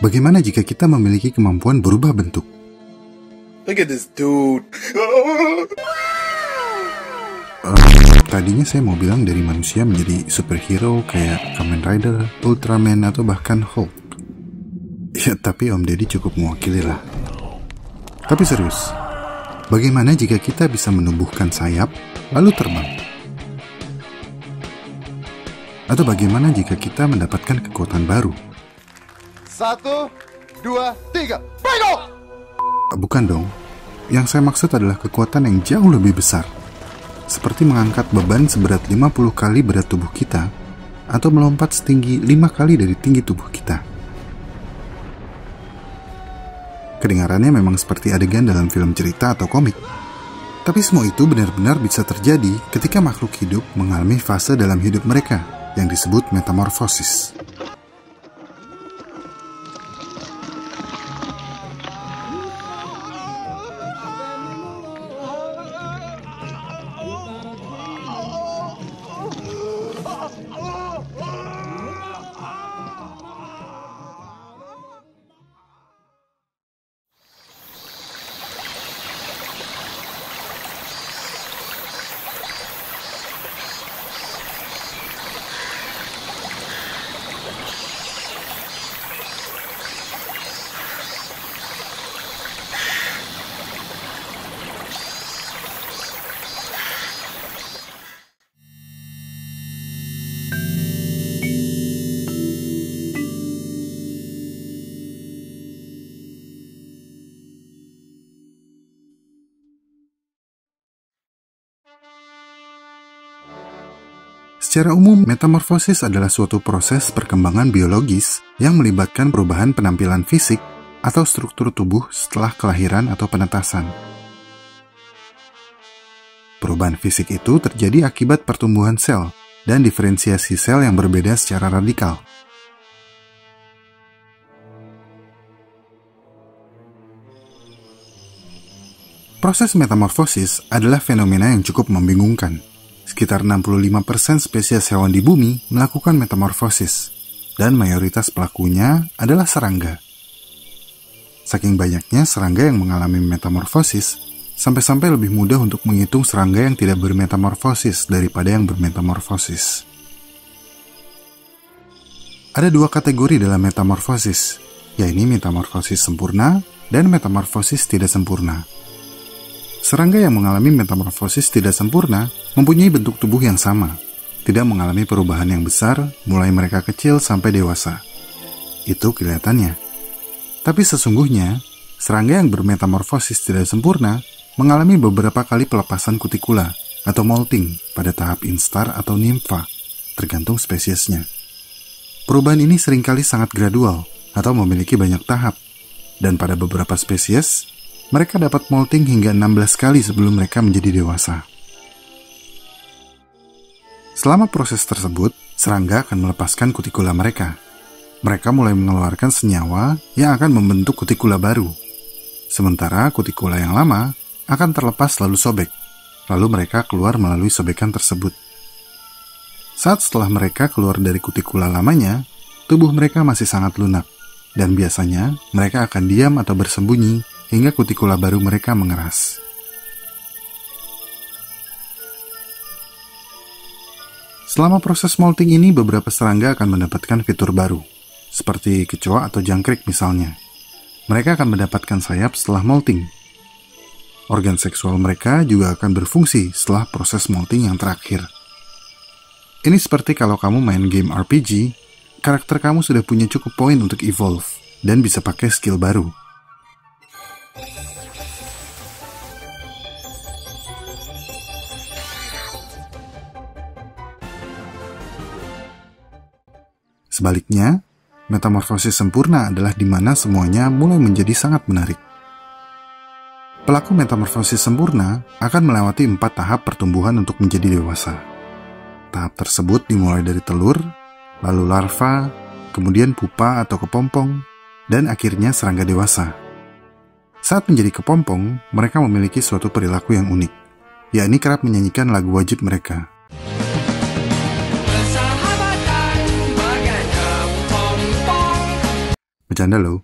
Bagaimana jika kita memiliki kemampuan berubah bentuk? Look at this dude. Tadinya saya mau bilang dari manusia menjadi superhero kayak Kamen Rider, Ultraman, atau bahkan Hulk. Ya, tapi Om Deddy cukup mewakili lah. Tapi serius, bagaimana jika kita bisa menumbuhkan sayap lalu terbang? Atau bagaimana jika kita mendapatkan kekuatan baru? 1, 2, 3, bingo! Bukan dong. Yang saya maksud adalah kekuatan yang jauh lebih besar. Seperti mengangkat beban seberat 50 kali berat tubuh kita, atau melompat setinggi 5 kali dari tinggi tubuh kita. Kedengarannya memang seperti adegan dalam film cerita atau komik. Tapi semua itu benar-benar bisa terjadi ketika makhluk hidup mengalami fase dalam hidup mereka yang disebut metamorfosis. Secara umum, metamorfosis adalah suatu proses perkembangan biologis yang melibatkan perubahan penampilan fisik atau struktur tubuh setelah kelahiran atau penetasan. Perubahan fisik itu terjadi akibat pertumbuhan sel dan diferensiasi sel yang berbeda secara radikal. Proses metamorfosis adalah fenomena yang cukup membingungkan. Sekitar 65% spesies hewan di bumi melakukan metamorfosis, dan mayoritas pelakunya adalah serangga. Saking banyaknya serangga yang mengalami metamorfosis, sampai-sampai lebih mudah untuk menghitung serangga yang tidak bermetamorfosis daripada yang bermetamorfosis. Ada dua kategori dalam metamorfosis, yaitu metamorfosis sempurna dan metamorfosis tidak sempurna. Serangga yang mengalami metamorfosis tidak sempurna mempunyai bentuk tubuh yang sama, tidak mengalami perubahan yang besar mulai mereka kecil sampai dewasa. Itu kelihatannya. Tapi sesungguhnya, serangga yang bermetamorfosis tidak sempurna mengalami beberapa kali pelepasan kutikula atau molting pada tahap instar atau nimfa, tergantung spesiesnya. Perubahan ini seringkali sangat gradual atau memiliki banyak tahap, dan pada beberapa spesies, mereka dapat molting hingga 16 kali sebelum mereka menjadi dewasa. Selama proses tersebut, serangga akan melepaskan kutikula mereka. Mereka mulai mengeluarkan senyawa yang akan membentuk kutikula baru. Sementara kutikula yang lama akan terlepas lalu sobek, lalu mereka keluar melalui sobekan tersebut. Saat setelah mereka keluar dari kutikula lamanya, tubuh mereka masih sangat lunak, dan biasanya mereka akan diam atau bersembunyi hingga kutikula baru mereka mengeras. Selama proses molting ini, beberapa serangga akan mendapatkan fitur baru, seperti kecoa atau jangkrik misalnya. Mereka akan mendapatkan sayap setelah molting. Organ seksual mereka juga akan berfungsi setelah proses molting yang terakhir. Ini seperti kalau kamu main game RPG, karakter kamu sudah punya cukup poin untuk evolve, dan bisa pakai skill baru. Sebaliknya, metamorfosis sempurna adalah di mana semuanya mulai menjadi sangat menarik. Pelaku metamorfosis sempurna akan melewati 4 tahap pertumbuhan untuk menjadi dewasa. Tahap tersebut dimulai dari telur, lalu larva, kemudian pupa atau kepompong, dan akhirnya serangga dewasa. Saat menjadi kepompong, mereka memiliki suatu perilaku yang unik, yakni kerap menyanyikan lagu wajib mereka. bercanda loh.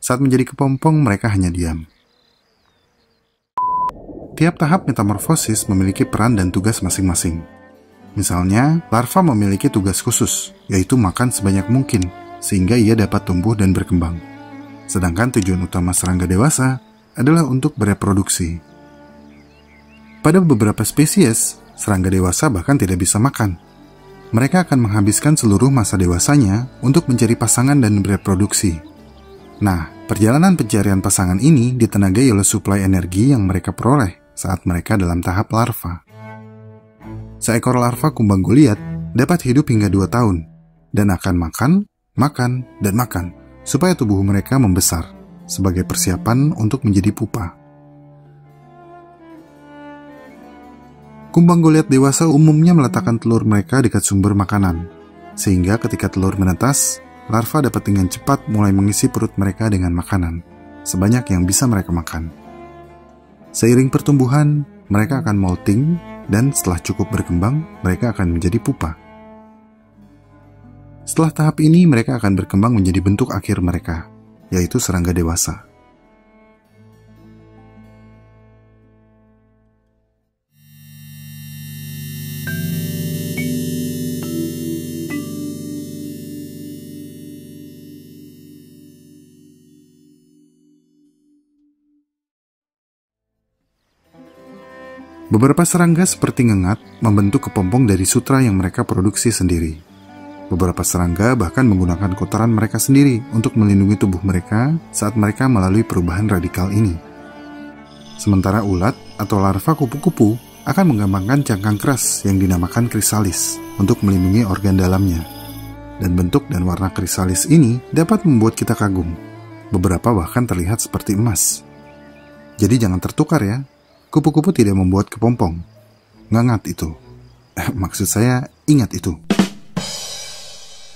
Saat menjadi kepompong, mereka hanya diam. Tiap tahap metamorfosis memiliki peran dan tugas masing-masing. Misalnya, larva memiliki tugas khusus, yaitu makan sebanyak mungkin, sehingga ia dapat tumbuh dan berkembang. Sedangkan tujuan utama serangga dewasa adalah untuk bereproduksi. Pada beberapa spesies, serangga dewasa bahkan tidak bisa makan. Mereka akan menghabiskan seluruh masa dewasanya untuk mencari pasangan dan bereproduksi. Nah, perjalanan pencarian pasangan ini ditenagai oleh suplai energi yang mereka peroleh saat mereka dalam tahap larva. Seekor larva kumbang Goliat dapat hidup hingga 2 tahun dan akan makan, dan makan supaya tubuh mereka membesar sebagai persiapan untuk menjadi pupa. Kumbang Goliat dewasa umumnya meletakkan telur mereka dekat sumber makanan, sehingga ketika telur menetas, larva dapat dengan cepat mulai mengisi perut mereka dengan makanan, sebanyak yang bisa mereka makan. Seiring pertumbuhan, mereka akan molting, dan setelah cukup berkembang, mereka akan menjadi pupa. Setelah tahap ini, mereka akan berkembang menjadi bentuk akhir mereka, yaitu serangga dewasa. Beberapa serangga seperti ngengat membentuk kepompong dari sutra yang mereka produksi sendiri. Beberapa serangga bahkan menggunakan kotoran mereka sendiri untuk melindungi tubuh mereka saat mereka melalui perubahan radikal ini. Sementara ulat atau larva kupu-kupu akan mengembangkan cangkang keras yang dinamakan krisalis untuk melindungi organ dalamnya. Dan bentuk dan warna krisalis ini dapat membuat kita kagum. Beberapa bahkan terlihat seperti emas. Jadi jangan tertukar ya. Kupu-kupu tidak membuat kepompong. Ngengat itu. Maksud saya, ingat itu.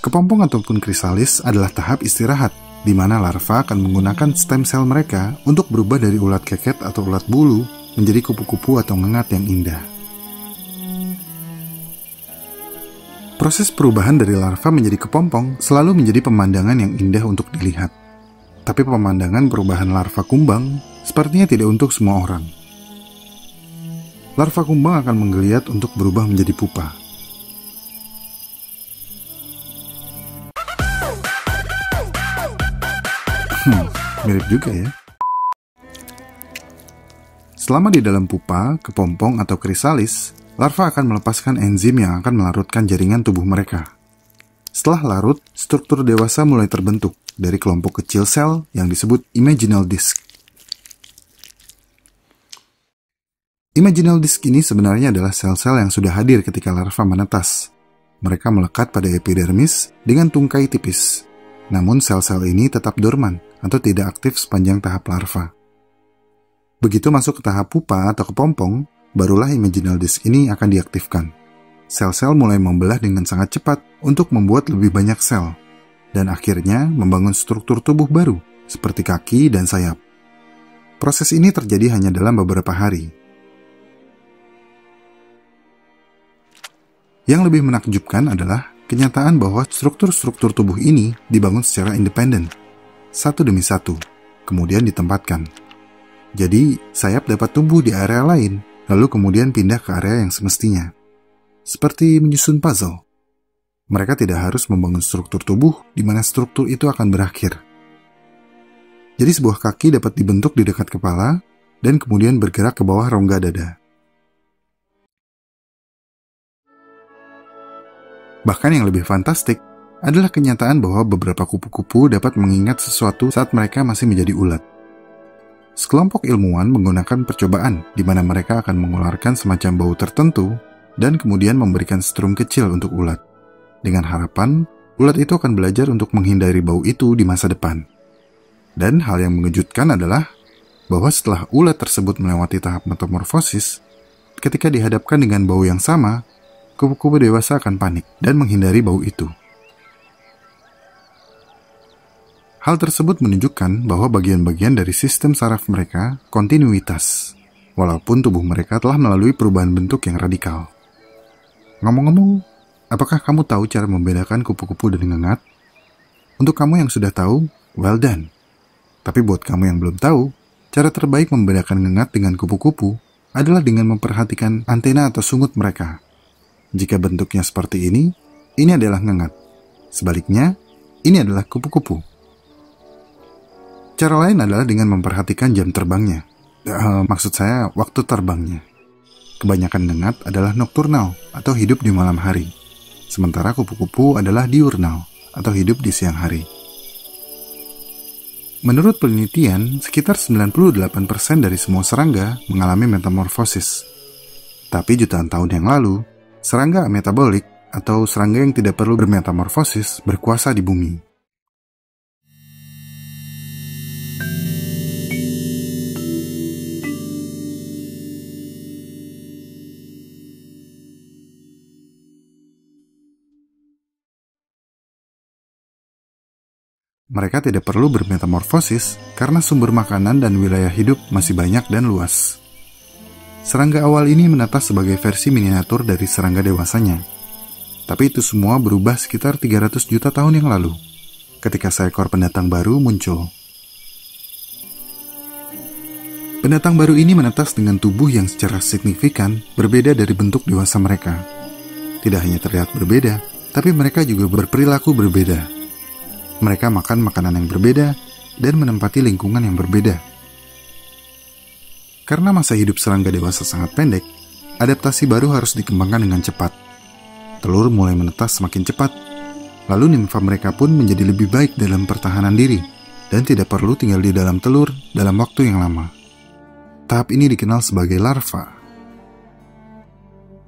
Kepompong ataupun krisalis adalah tahap istirahat, di mana larva akan menggunakan stem cell mereka untuk berubah dari ulat keket atau ulat bulu menjadi kupu-kupu atau ngengat yang indah. Proses perubahan dari larva menjadi kepompong selalu menjadi pemandangan yang indah untuk dilihat. Tapi pemandangan perubahan larva kumbang sepertinya tidak untuk semua orang. Larva kumbang akan menggeliat untuk berubah menjadi pupa. Mirip juga ya. Selama di dalam pupa, kepompong atau krisalis, larva akan melepaskan enzim yang akan melarutkan jaringan tubuh mereka. Setelah larut, struktur dewasa mulai terbentuk dari kelompok kecil sel yang disebut imaginal disk. Imaginal disk ini sebenarnya adalah sel-sel yang sudah hadir ketika larva menetas. Mereka melekat pada epidermis dengan tungkai tipis. Namun sel-sel ini tetap dorman atau tidak aktif sepanjang tahap larva. Begitu masuk ke tahap pupa atau kepompong, barulah imaginal disk ini akan diaktifkan. Sel-sel mulai membelah dengan sangat cepat untuk membuat lebih banyak sel, dan akhirnya membangun struktur tubuh baru seperti kaki dan sayap. Proses ini terjadi hanya dalam beberapa hari. Yang lebih menakjubkan adalah kenyataan bahwa struktur-struktur tubuh ini dibangun secara independen, satu demi satu, kemudian ditempatkan. Jadi, sayap dapat tumbuh di area lain, lalu kemudian pindah ke area yang semestinya. Seperti menyusun puzzle. Mereka tidak harus membangun struktur tubuh di mana struktur itu akan berakhir. Jadi sebuah kaki dapat dibentuk di dekat kepala dan kemudian bergerak ke bawah rongga dada. Bahkan yang lebih fantastik adalah kenyataan bahwa beberapa kupu-kupu dapat mengingat sesuatu saat mereka masih menjadi ulat. Sekelompok ilmuwan menggunakan percobaan di mana mereka akan mengeluarkan semacam bau tertentu dan kemudian memberikan strum kecil untuk ulat. Dengan harapan, ulat itu akan belajar untuk menghindari bau itu di masa depan. Dan hal yang mengejutkan adalah bahwa setelah ulat tersebut melewati tahap metamorfosis, ketika dihadapkan dengan bau yang sama, kupu-kupu dewasa akan panik dan menghindari bau itu. Hal tersebut menunjukkan bahwa bagian-bagian dari sistem saraf mereka kontinuitas, walaupun tubuh mereka telah melalui perubahan bentuk yang radikal. Ngomong-ngomong, apakah kamu tahu cara membedakan kupu-kupu dan ngengat? Untuk kamu yang sudah tahu, well done. Tapi buat kamu yang belum tahu, cara terbaik membedakan ngengat dengan kupu-kupu adalah dengan memperhatikan antena atau sungut mereka. Jika bentuknya seperti ini adalah ngengat. Sebaliknya, ini adalah kupu-kupu. Cara lain adalah dengan memperhatikan jam terbangnya. Maksud saya, waktu terbangnya. Kebanyakan ngengat adalah nokturnal atau hidup di malam hari. Sementara kupu-kupu adalah diurnal atau hidup di siang hari. Menurut penelitian, sekitar 98% dari semua serangga mengalami metamorfosis. Tapi jutaan tahun yang lalu, serangga ametabolik atau serangga yang tidak perlu bermetamorfosis berkuasa di bumi. Mereka tidak perlu bermetamorfosis karena sumber makanan dan wilayah hidup masih banyak dan luas. Serangga awal ini menetas sebagai versi miniatur dari serangga dewasanya. Tapi itu semua berubah sekitar 300 juta tahun yang lalu, ketika seekor pendatang baru muncul. Pendatang baru ini menetas dengan tubuh yang secara signifikan berbeda dari bentuk dewasa mereka. Tidak hanya terlihat berbeda, tapi mereka juga berperilaku berbeda. Mereka makan makanan yang berbeda dan menempati lingkungan yang berbeda. Karena masa hidup serangga dewasa sangat pendek, adaptasi baru harus dikembangkan dengan cepat. Telur mulai menetas semakin cepat, lalu nimfa mereka pun menjadi lebih baik dalam pertahanan diri dan tidak perlu tinggal di dalam telur dalam waktu yang lama. Tahap ini dikenal sebagai larva.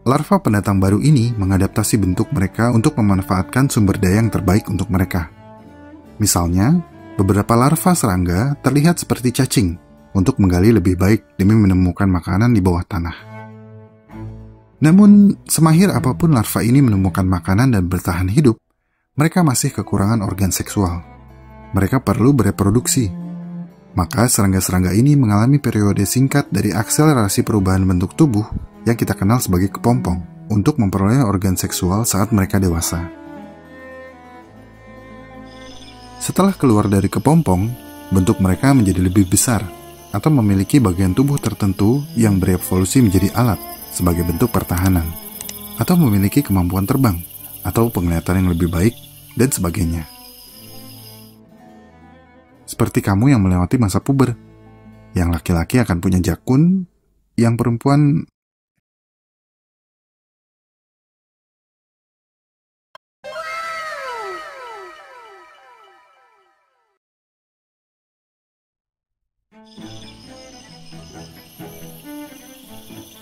Larva pendatang baru ini mengadaptasi bentuk mereka untuk memanfaatkan sumber daya yang terbaik untuk mereka. Misalnya, beberapa larva serangga terlihat seperti cacing untuk menggali lebih baik demi menemukan makanan di bawah tanah. Namun, semahir apapun larva ini menemukan makanan dan bertahan hidup, mereka masih kekurangan organ seksual. Mereka perlu bereproduksi. Maka serangga-serangga ini mengalami periode singkat dari akselerasi perubahan bentuk tubuh yang kita kenal sebagai kepompong untuk memperoleh organ seksual saat mereka dewasa. Setelah keluar dari kepompong, bentuk mereka menjadi lebih besar atau memiliki bagian tubuh tertentu yang berevolusi menjadi alat sebagai bentuk pertahanan, atau memiliki kemampuan terbang atau penglihatan yang lebih baik, dan sebagainya. Seperti kamu yang melewati masa puber, yang laki-laki akan punya jakun, yang perempuan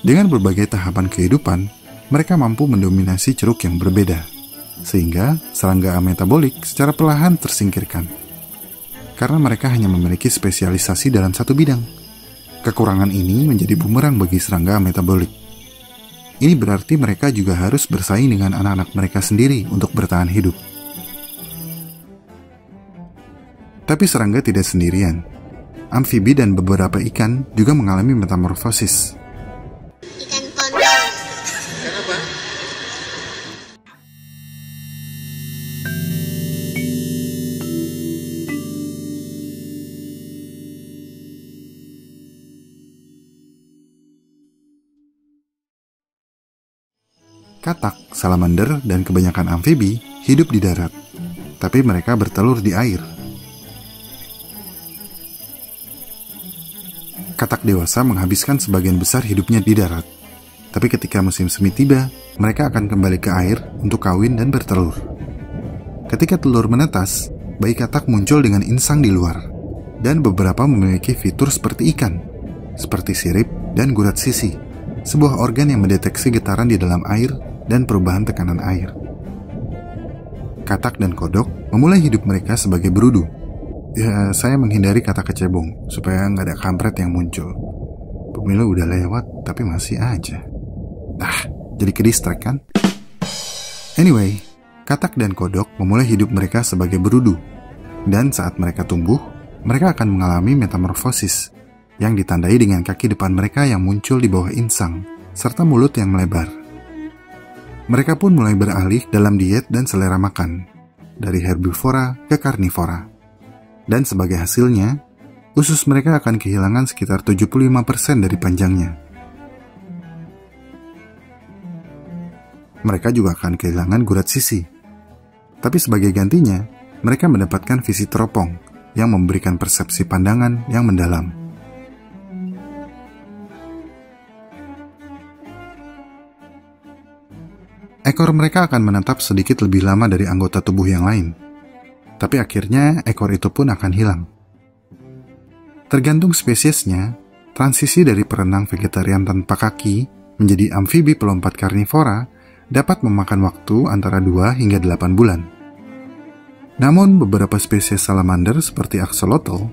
Dengan berbagai tahapan kehidupan, mereka mampu mendominasi ceruk yang berbeda, sehingga serangga ametabolik secara perlahan tersingkirkan. Karena mereka hanya memiliki spesialisasi dalam satu bidang. Kekurangan ini menjadi bumerang bagi serangga ametabolik. Ini berarti mereka juga harus bersaing dengan anak-anak mereka sendiri untuk bertahan hidup. Tapi serangga tidak sendirian. Amfibi dan beberapa ikan juga mengalami metamorfosis. Ikan kondang. Kenapa? Katak, salamander, dan kebanyakan amfibi hidup di darat, tapi mereka bertelur di air. Katak dewasa menghabiskan sebagian besar hidupnya di darat, tapi ketika musim semi tiba, mereka akan kembali ke air untuk kawin dan bertelur. Ketika telur menetas, bayi katak muncul dengan insang di luar, dan beberapa memiliki fitur seperti ikan, seperti sirip dan gurat sisi, sebuah organ yang mendeteksi getaran di dalam air dan perubahan tekanan air. Katak dan kodok memulai hidup mereka sebagai berudu. Ya, saya menghindari kata kecebong supaya nggak ada kampret yang muncul. Pemilu udah lewat, tapi masih aja. Jadi kedistract kan? Anyway, katak dan kodok memulai hidup mereka sebagai berudu. Dan saat mereka tumbuh, mereka akan mengalami metamorfosis yang ditandai dengan kaki depan mereka yang muncul di bawah insang, serta mulut yang melebar. Mereka pun mulai beralih dalam diet dan selera makan, dari herbivora ke karnivora. Dan sebagai hasilnya, usus mereka akan kehilangan sekitar 75% dari panjangnya. Mereka juga akan kehilangan gurat sisi. Tapi sebagai gantinya, mereka mendapatkan visi teropong yang memberikan persepsi pandangan yang mendalam. Ekor mereka akan menetap sedikit lebih lama dari anggota tubuh yang lain. Tapi akhirnya ekor itu pun akan hilang. Tergantung spesiesnya, transisi dari perenang vegetarian tanpa kaki menjadi amfibi pelompat karnivora dapat memakan waktu antara 2 hingga 8 bulan. Namun beberapa spesies salamander seperti axolotl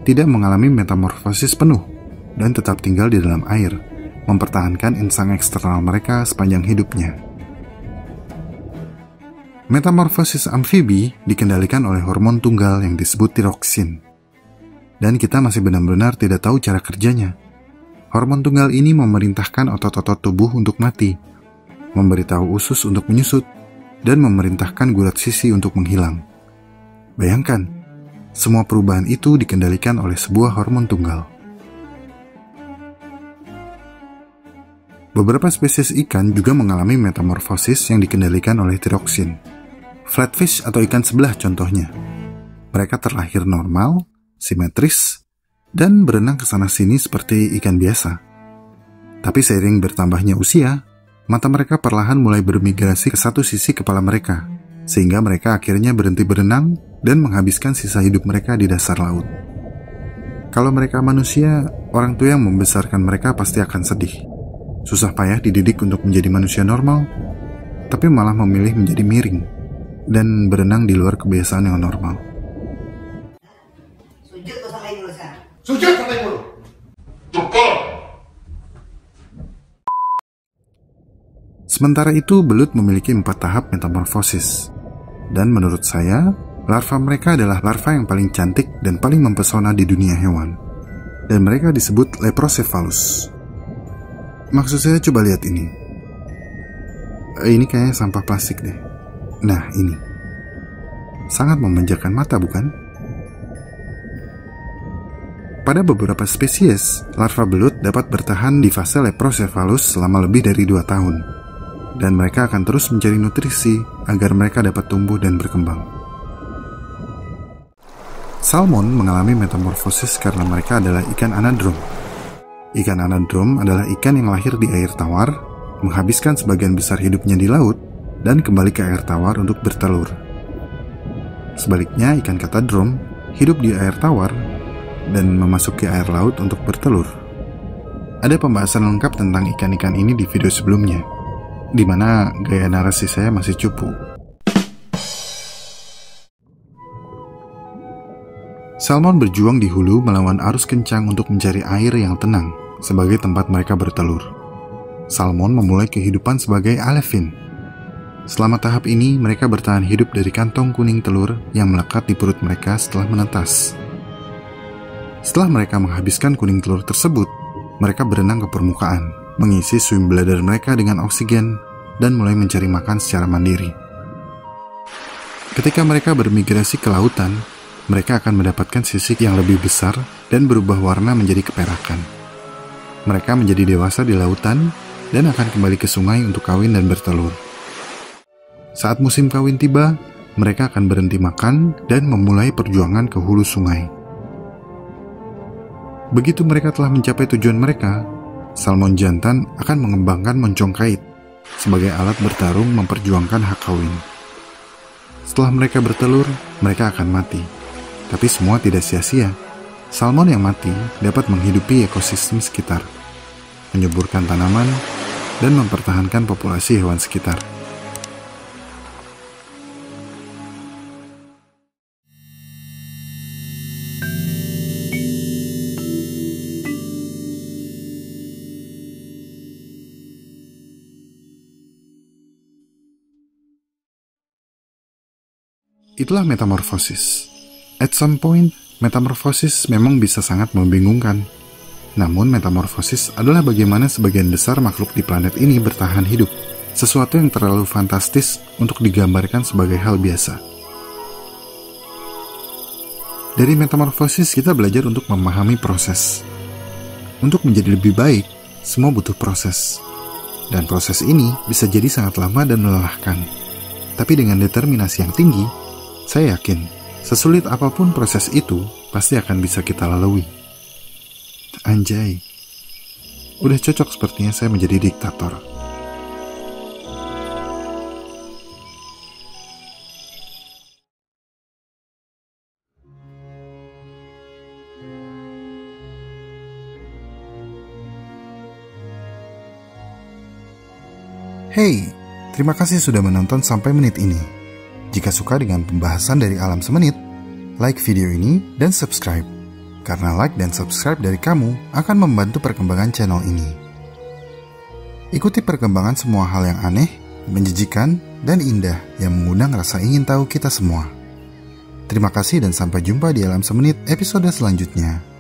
tidak mengalami metamorfosis penuh dan tetap tinggal di dalam air, mempertahankan insang eksternal mereka sepanjang hidupnya. Metamorfosis amfibi dikendalikan oleh hormon tunggal yang disebut tiroksin. Dan kita masih benar-benar tidak tahu cara kerjanya. Hormon tunggal ini memerintahkan otot-otot tubuh untuk mati, memberitahu usus untuk menyusut, dan memerintahkan gurat sisi untuk menghilang. Bayangkan, semua perubahan itu dikendalikan oleh sebuah hormon tunggal. Beberapa spesies ikan juga mengalami metamorfosis yang dikendalikan oleh tiroksin. Flatfish atau ikan sebelah contohnya. Mereka terlahir normal, simetris, dan berenang ke sana-sini seperti ikan biasa. Tapi seiring bertambahnya usia, mata mereka perlahan mulai bermigrasi ke satu sisi kepala mereka, sehingga mereka akhirnya berhenti berenang dan menghabiskan sisa hidup mereka di dasar laut. Kalau mereka manusia, orang tua yang membesarkan mereka pasti akan sedih. Susah payah dididik untuk menjadi manusia normal, tapi malah memilih menjadi miring dan berenang di luar kebiasaan yang normal. Sujud sampai mulu. Sementara itu, belut memiliki 4 tahap metamorfosis. Dan menurut saya, larva mereka adalah larva yang paling cantik dan paling mempesona di dunia hewan. Dan mereka disebut Leprocephalus. Maksud saya, coba lihat ini. Ini kayaknya sampah plastik deh. Nah, ini. Sangat memanjakan mata, bukan? Pada beberapa spesies, larva belut dapat bertahan di fase Leprocephalus selama lebih dari 2 tahun. Dan mereka akan terus mencari nutrisi agar mereka dapat tumbuh dan berkembang. Salmon mengalami metamorfosis karena mereka adalah ikan anadrom. Ikan anadrom adalah ikan yang lahir di air tawar, menghabiskan sebagian besar hidupnya di laut, dan kembali ke air tawar untuk bertelur. Sebaliknya, ikan katadrom hidup di air tawar dan memasuki air laut untuk bertelur. Ada pembahasan lengkap tentang ikan-ikan ini di video sebelumnya, di mana gaya narasi saya masih cupu. Salmon berjuang di hulu melawan arus kencang untuk mencari air yang tenang sebagai tempat mereka bertelur. Salmon memulai kehidupan sebagai alevin. Selama tahap ini, mereka bertahan hidup dari kantong kuning telur yang melekat di perut mereka setelah menetas. Setelah mereka menghabiskan kuning telur tersebut, mereka berenang ke permukaan, mengisi swim bladder mereka dengan oksigen, dan mulai mencari makan secara mandiri. Ketika mereka bermigrasi ke lautan, mereka akan mendapatkan sisik yang lebih besar dan berubah warna menjadi keperakan. Mereka menjadi dewasa di lautan dan akan kembali ke sungai untuk kawin dan bertelur. Saat musim kawin tiba, mereka akan berhenti makan dan memulai perjuangan ke hulu sungai. Begitu mereka telah mencapai tujuan mereka, salmon jantan akan mengembangkan moncong kait sebagai alat bertarung memperjuangkan hak kawin. Setelah mereka bertelur, mereka akan mati. Tapi semua tidak sia-sia. Salmon yang mati dapat menghidupi ekosistem sekitar, menyuburkan tanaman, dan mempertahankan populasi hewan sekitar. Itulah metamorfosis. At some point, metamorfosis memang bisa sangat membingungkan. Namun, metamorfosis adalah bagaimana sebagian besar makhluk di planet ini bertahan hidup. Sesuatu yang terlalu fantastis untuk digambarkan sebagai hal biasa. Dari metamorfosis kita belajar untuk memahami proses. Untuk menjadi lebih baik, semua butuh proses. Dan proses ini bisa jadi sangat lama dan melelahkan. Tapi dengan determinasi yang tinggi, saya yakin sesulit apapun proses itu pasti akan bisa kita lalui. Anjay, udah cocok sepertinya saya menjadi diktator. Hey, terima kasih sudah menonton sampai menit ini. Jika suka dengan pembahasan dari Alam Semenit, like video ini dan subscribe. Karena like dan subscribe dari kamu akan membantu perkembangan channel ini. Ikuti perkembangan semua hal yang aneh, menjijikan, dan indah yang mengundang rasa ingin tahu kita semua. Terima kasih dan sampai jumpa di Alam Semenit episode selanjutnya.